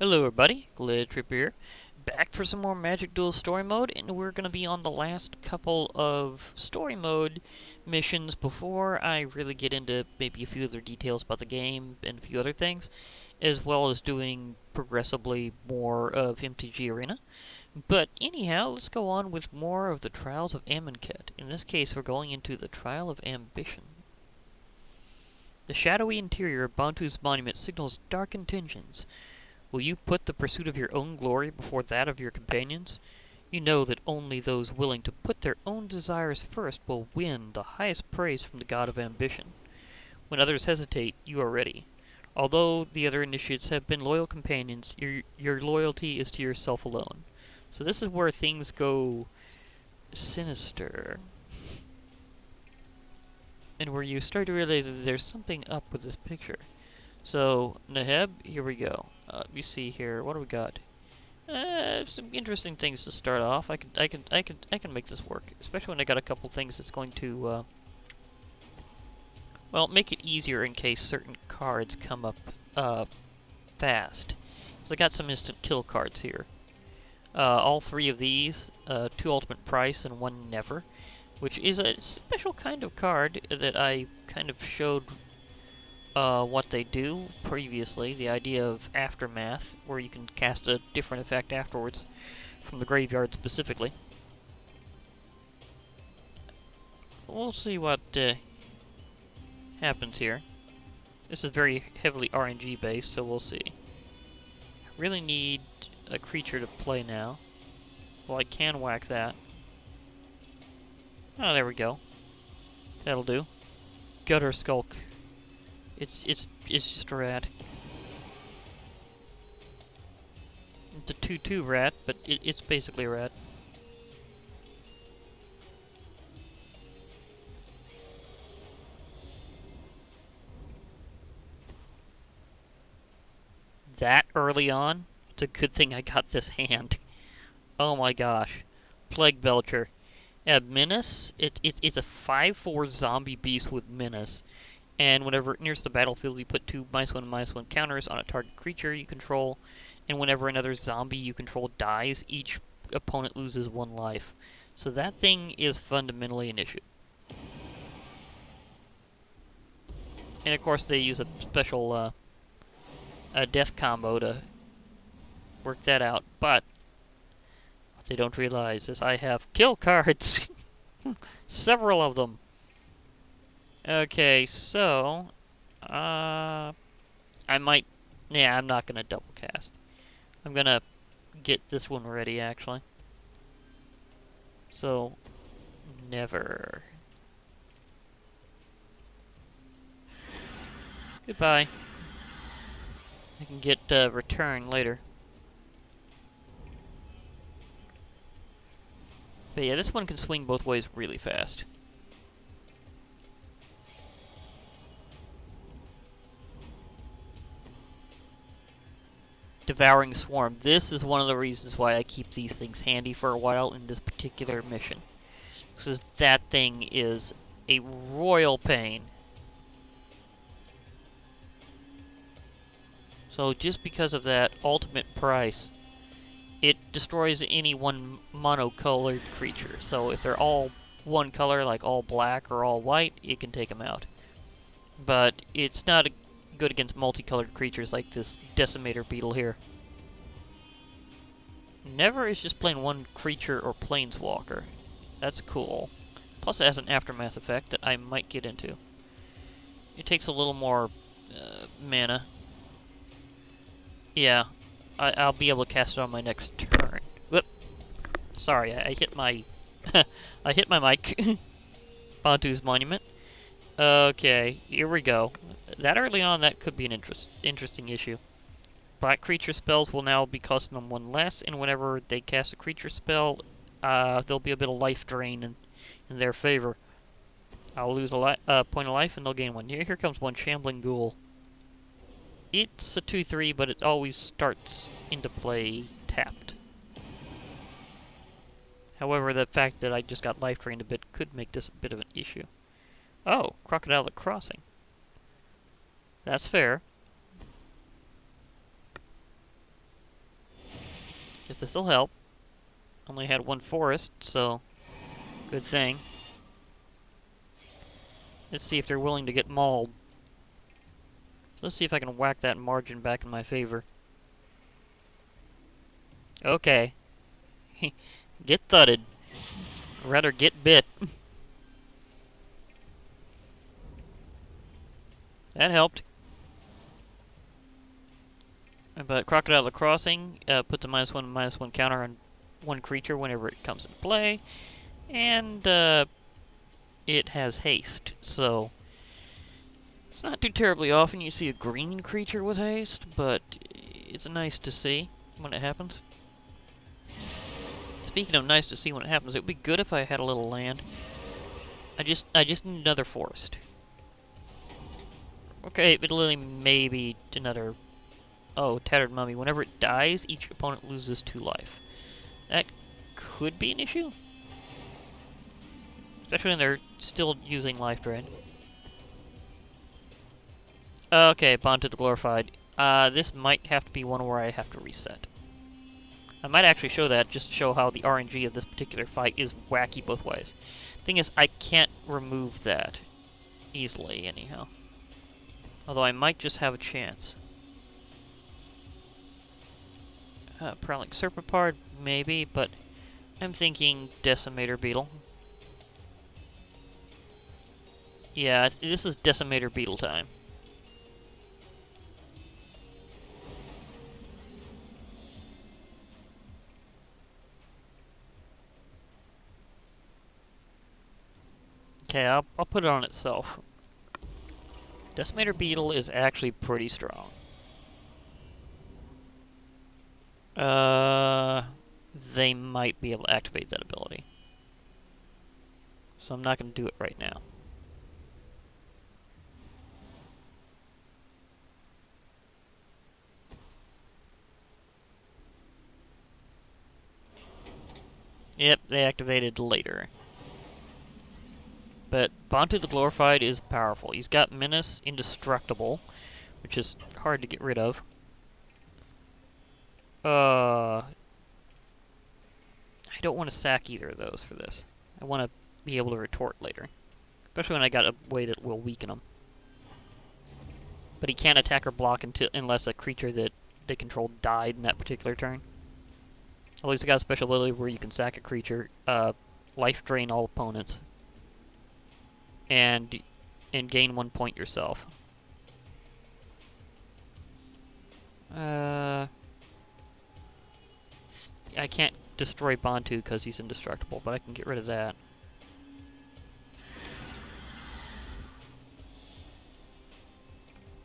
Hello everybody, Glad Trip here, back for some more Magic Duels Story Mode, and we're going to be on the last couple of Story Mode missions before I really get into maybe a few other details about the game and a few other things, as well as doing progressively more of MTG Arena. But anyhow, let's go on with more of the Trials of Amonkhet. In this case, we're going into the Trial of Ambition. The shadowy interior of Bontu's monument signals dark intentions. Will you put the pursuit of your own glory before that of your companions? You know that only those willing to put their own desires first will win the highest praise from the god of ambition. When others hesitate, you are ready. Although the other initiates have been loyal companions, your loyalty is to yourself alone. So this is where things go sinister. And where you start to realize that there's something up with this picture. So, Neheb, here we go. You see here, what do we got? Some interesting things to start off. I can make this work, especially when I got a couple things that's going to, well, make it easier in case certain cards come up, fast. So I got some instant kill cards here. All three of these, 2 ultimate price and 1 never, which is a special kind of card that I kind of showed what they do previously, the idea of Aftermath, where you can cast a different effect afterwards, from the graveyard specifically. We'll see what happens here. This is very heavily RNG based, so we'll see. I really need a creature to play now. Well, I can whack that. Oh, there we go. That'll do. Gutter Skulk. It's just a rat. It's a 2/2 rat, but it's basically a rat. That early on, it's a good thing I got this hand. Oh my gosh. Plague Belcher. Menace, it's a 5/4 zombie beast with Menace. And whenever it nears the battlefield, you put 2 -1/-1 counters on a target creature you control, and whenever another zombie you control dies, each opponent loses 1 life. So that thing is fundamentally an issue. And of course they use a special death combo to work that out, but what they don't realize is I have kill cards! Several of them! Okay, so, I might, yeah, I'm not gonna double cast. I'm gonna get this one ready, actually. So, never. Goodbye. I can get, return later. But yeah, this one can swing both ways really fast. Devouring Swarm. This is one of the reasons why I keep these things handy for a while in this particular mission. Because that thing is a royal pain. So just because of that ultimate price, it destroys any one monocolored creature. So if they're all one color, like all black or all white, it can take them out. But it's not good against multicolored creatures like this Decimator Beetle here. Never is just plain one creature or planeswalker. That's cool. Plus it has an Aftermath effect that I might get into. It takes a little more mana. Yeah, I'll be able to cast it on my next turn. Whoop! Sorry, I hit my I hit my mic. Bontu's Monument. Okay, here we go. That early on, that could be an interesting issue. Black creature spells will now be costing them 1 less, and whenever they cast a creature spell, there'll be a bit of life drain in their favor. I'll lose a point of life, and they'll gain 1. Here comes one Shambling Ghoul. It's a 2/3, but it always starts into play tapped. However, the fact that I just got life drained a bit could make this a bit of an issue. Oh, Crocodile at Crossing. That's fair. Guess this'll help. Only had one forest, so good thing. Let's see if they're willing to get mauled. Let's see if I can whack that margin back in my favor. Okay. Get thudded. Or rather, get bit. That helped. But Crocodile of the Crossing puts a -1/-1 counter on one creature whenever it comes into play. And it has haste, so it's not too terribly often you see a green creature with haste, but it's nice to see when it happens. Speaking of nice to see when it happens, it would be good if I had a little land. I just need another forest. Okay, but literally maybe another... Oh, Tattered Mummy. Whenever it dies, each opponent loses 2 life. That could be an issue. Especially when they're still using Life Drain. Okay, Bontu the Glorified. This might have to be one where I have to reset. I might actually show that, just to show how the RNG of this particular fight is wacky both ways. Thing is, I can't remove that easily, anyhow. Although I might just have a chance. Prowling Serpapard, maybe, but I'm thinking Decimator Beetle. Yeah, this is Decimator Beetle time. Okay, I'll put it on itself. Decimator Beetle is actually pretty strong. They might be able to activate that ability. So I'm not going to do it right now. Yep, they activated later. But Bontu the Glorified is powerful. He's got Menace, Indestructible, which is hard to get rid of. I don't want to sack either of those for this. I want to be able to retort later. Especially when I got a way that will weaken him. But he can't attack or block unless a creature that they control died in that particular turn. At least I got a special ability where you can sack a creature, life drain all opponents, and gain 1 point yourself. I can't destroy Bontu because he's indestructible, but I can get rid of that.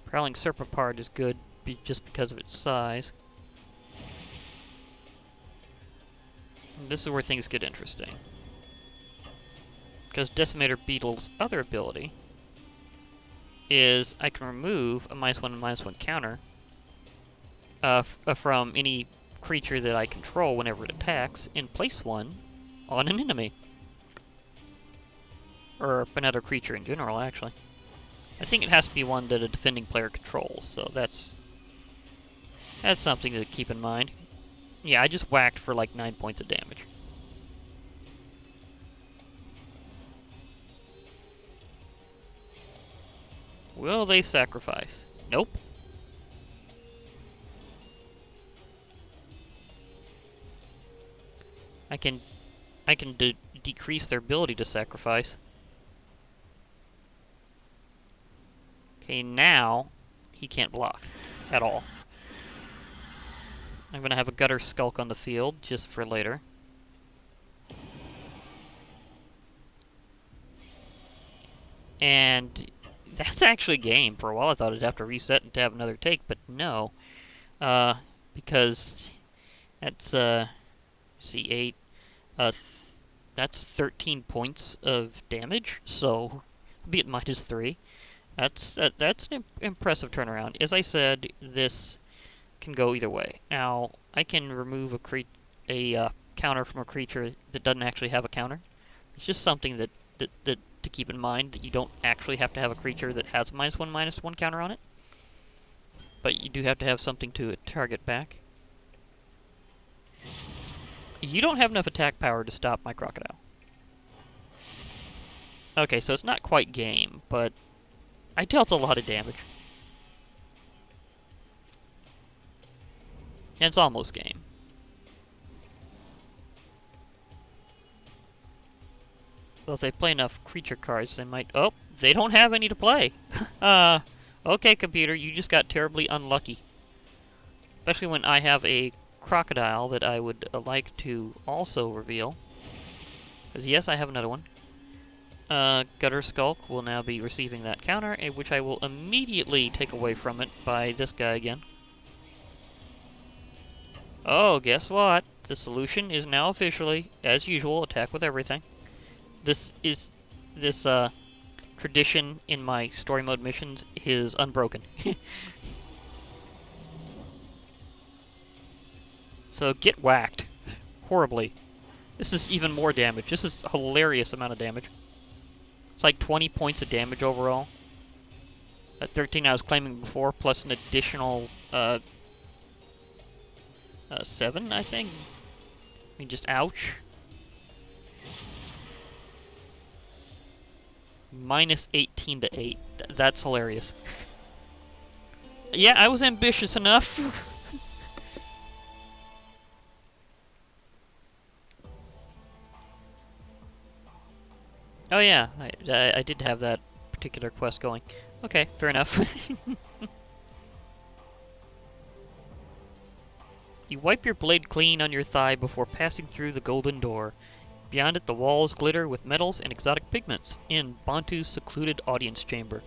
Prowling Serpapard is good just because of its size. And this is where things get interesting. Because Decimator Beetle's other ability is I can remove a -1/-1 counter from any creature that I control whenever it attacks and place one on an enemy. Or another creature in general, actually. I think it has to be one that a defending player controls, so that's something to keep in mind. Yeah, I just whacked for like 9 points of damage. Will they sacrifice? Nope. I can decrease their ability to sacrifice. Okay, now he can't block at all. I'm going to have a Gutter Skulk on the field just for later. And that's actually game. For a while I thought I'd have to reset and to have another take, but no. Because that's, see, 8. That's 13 points of damage, so I'll be at -3. That's an impressive turnaround. As I said, this can go either way. Now, I can remove a counter from a creature that doesn't actually have a counter. It's just something that to keep in mind, that you don't actually have to have a creature that has a -1/-1 counter on it. But you do have to have something to target back. You don't have enough attack power to stop my crocodile. Okay, so it's not quite game, but I dealt a lot of damage. And it's almost game. Well, if they play enough creature cards, they might... Oh, they don't have any to play. Okay, computer, you just got terribly unlucky. Especially when I have a crocodile that I would like to also reveal. Because, yes, I have another one. Gutter Skulk will now be receiving that counter, which I will immediately take away from it by this guy again. Oh, guess what? The solution is now officially, as usual, attack with everything. This tradition in my story mode missions is unbroken. So get whacked. Horribly. This is even more damage. This is a hilarious amount of damage. It's like 20 points of damage overall. That 13 I was claiming before, plus an additional 7, I think. I mean, just ouch. Minus 18 to 8. That's hilarious. Yeah, I was ambitious enough. Oh yeah, I did have that particular quest going. Okay, fair enough. You wipe your blade clean on your thigh before passing through the golden door. Beyond it, the walls glitter with metals and exotic pigments in Bontu's secluded audience chamber.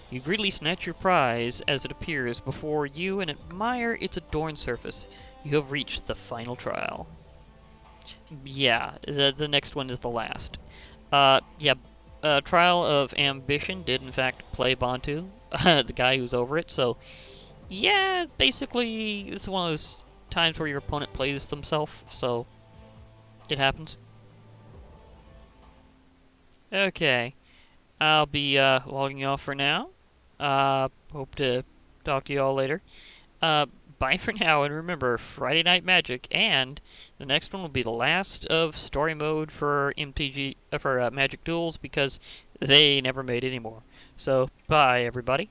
You greedily snatch your prize as it appears before you and admire its adorned surface. You have reached the final trial. Yeah, the next one is the last. Trial of Ambition did in fact play Bontu, the guy who's over it, so yeah, basically this is one of those times where your opponent plays themselves, so it happens. Okay, I'll be logging off for now. Hope to talk to you all later. Bye for now, and remember, Friday Night Magic, and the next one will be the last of story mode for Magic Duels, because they never made any more. So, bye, everybody.